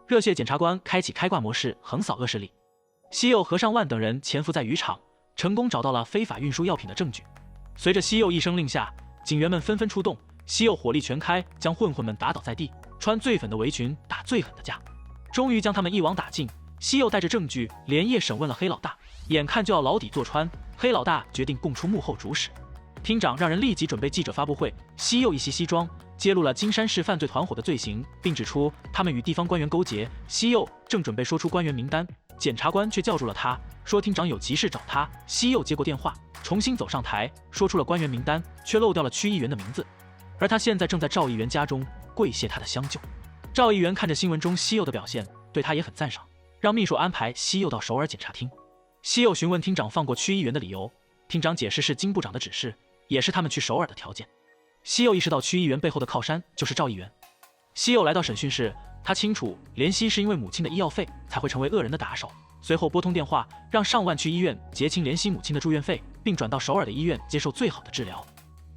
热血检察官开启开挂模式，横扫恶势力。西柚和尚万等人潜伏在渔场，成功找到了非法运输药品的证据。随着西柚一声令下，警员们纷纷出动，西柚火力全开，将混混们打倒在地，穿最粉的围裙，打最狠的架，终于将他们一网打尽。西柚带着证据连夜审问了黑老大，眼看就要牢底坐穿，黑老大决定供出幕后主使。厅长让人立即准备记者发布会，西柚一袭西装，揭露了金山市犯罪团伙的罪行，并指出他们与地方官员勾结。西柚正准备说出官员名单，检察官却叫住了他，说厅长有急事找他。西柚接过电话，重新走上台，说出了官员名单，却漏掉了区议员的名字，而他现在正在赵议员家中跪谢他的相救。赵议员看着新闻中西柚的表现，对他也很赞赏，让秘书安排西柚到首尔检察厅。西柚询问厅长放过区议员的理由，厅长解释是金部长的指示，也是他们去首尔的条件。西柚意识到区议员背后的靠山就是赵议员。西柚来到审讯室，他清楚怜惜是因为母亲的医药费才会成为恶人的打手，随后拨通电话，让上万去医院结清怜惜母亲的住院费，并转到首尔的医院接受最好的治疗。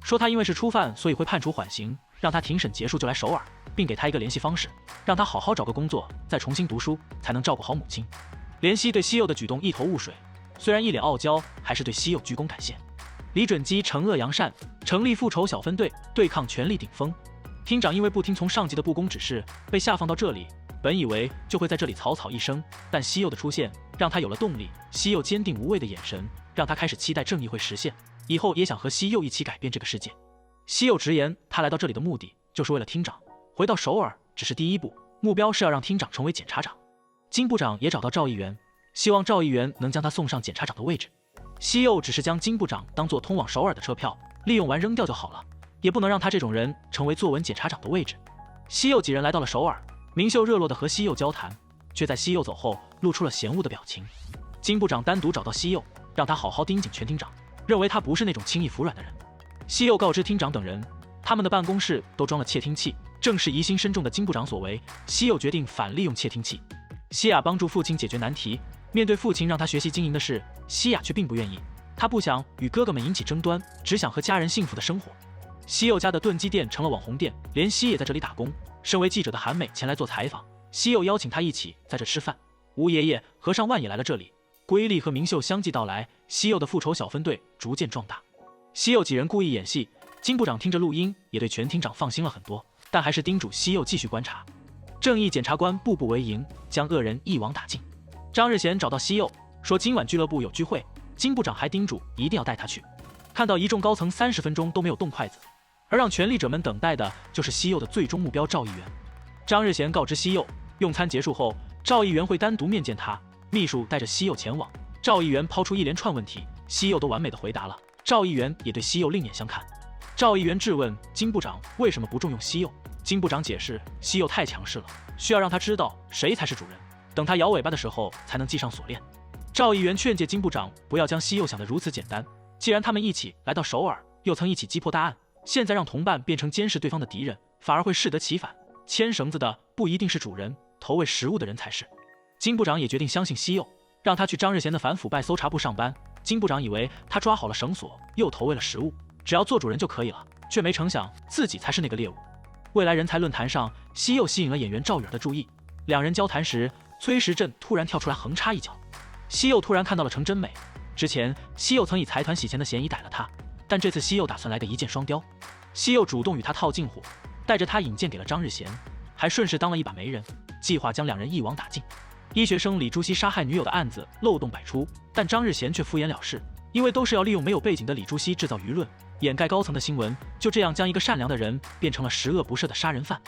说他因为是初犯，所以会判处缓刑，让他庭审结束就来首尔，并给他一个联系方式，让他好好找个工作，再重新读书，才能照顾好母亲。怜惜对西柚的举动一头雾水，虽然一脸傲娇，还是对西柚鞠躬感谢。李准基惩恶扬善，成立复仇小分队，对抗权力顶峰。厅长因为不听从上级的布宫指示，被下放到这里，本以为就会在这里草草一生，但西柚的出现让他有了动力。西柚坚定无畏的眼神，让他开始期待正义会实现，以后也想和西柚一起改变这个世界。西柚直言，他来到这里的目的就是为了厅长，回到首尔只是第一步，目标是要让厅长成为检察长。金部长也找到赵议员，希望赵议员能将他送上检察长的位置。西柚只是将金部长当作通往首尔的车票，利用完扔掉就好了，也不能让他这种人成为坐稳检察长的位置。西柚几人来到了首尔，明秀热络地和西柚交谈，却在西柚走后露出了嫌恶的表情。金部长单独找到西柚，让他好好盯紧全厅长，认为他不是那种轻易服软的人。西柚告知厅长等人，他们的办公室都装了窃听器，正是疑心深重的金部长所为。西柚决定反利用窃听器。西雅帮助父亲解决难题，面对父亲让他学习经营的事，西雅却并不愿意。他不想与哥哥们引起争端，只想和家人幸福的生活。西柚家的炖鸡店成了网红店，连西也在这里打工。身为记者的韩美前来做采访，西柚邀请他一起在这吃饭。吴爷爷、和尚万也来了这里，瑰丽和明秀相继到来，西柚的复仇小分队逐渐壮大。西柚几人故意演戏，金部长听着录音也对全厅长放心了很多，但还是叮嘱西柚继续观察。正义检察官步步为营，将恶人一网打尽。张日贤找到西柚，说今晚俱乐部有聚会，金部长还叮嘱一定要带他去。看到一众高层30分钟都没有动筷子，而让权力者们等待的就是西柚的最终目标赵议员。张日贤告知西柚，用餐结束后，赵议员会单独面见他。秘书带着西柚前往，赵议员抛出一连串问题，西柚都完美的回答了。赵议员也对西柚另眼相看。赵议员质问金部长为什么不重用西柚，金部长解释西柚太强势了，需要让他知道谁才是主人，等他摇尾巴的时候才能系上锁链。赵议员劝诫金部长不要将西柚想得如此简单，既然他们一起来到首尔，又曾一起击破大案，现在让同伴变成监视对方的敌人，反而会适得其反。牵绳子的不一定是主人，投喂食物的人才是。金部长也决定相信西柚，让他去张日贤的反腐败搜查部上班。金部长以为他抓好了绳索，又投喂了食物，只要做主人就可以了，却没成想自己才是那个猎物。未来人才论坛上，西柚吸引了演员赵宇儿的注意。两人交谈时，崔时镇突然跳出来横插一脚。西柚突然看到了程真美，之前西柚曾以财团洗钱的嫌疑逮了他，但这次西柚打算来个一箭双雕。西柚主动与他套近乎，带着他引荐给了张日贤，还顺势当了一把媒人，计划将两人一网打尽。医学生李朱熹杀害女友的案子漏洞百出，但张日贤却敷衍了事，因为都是要利用没有背景的李朱熹制造舆论，掩盖高层的新闻，就这样将一个善良的人变成了十恶不赦的杀人犯。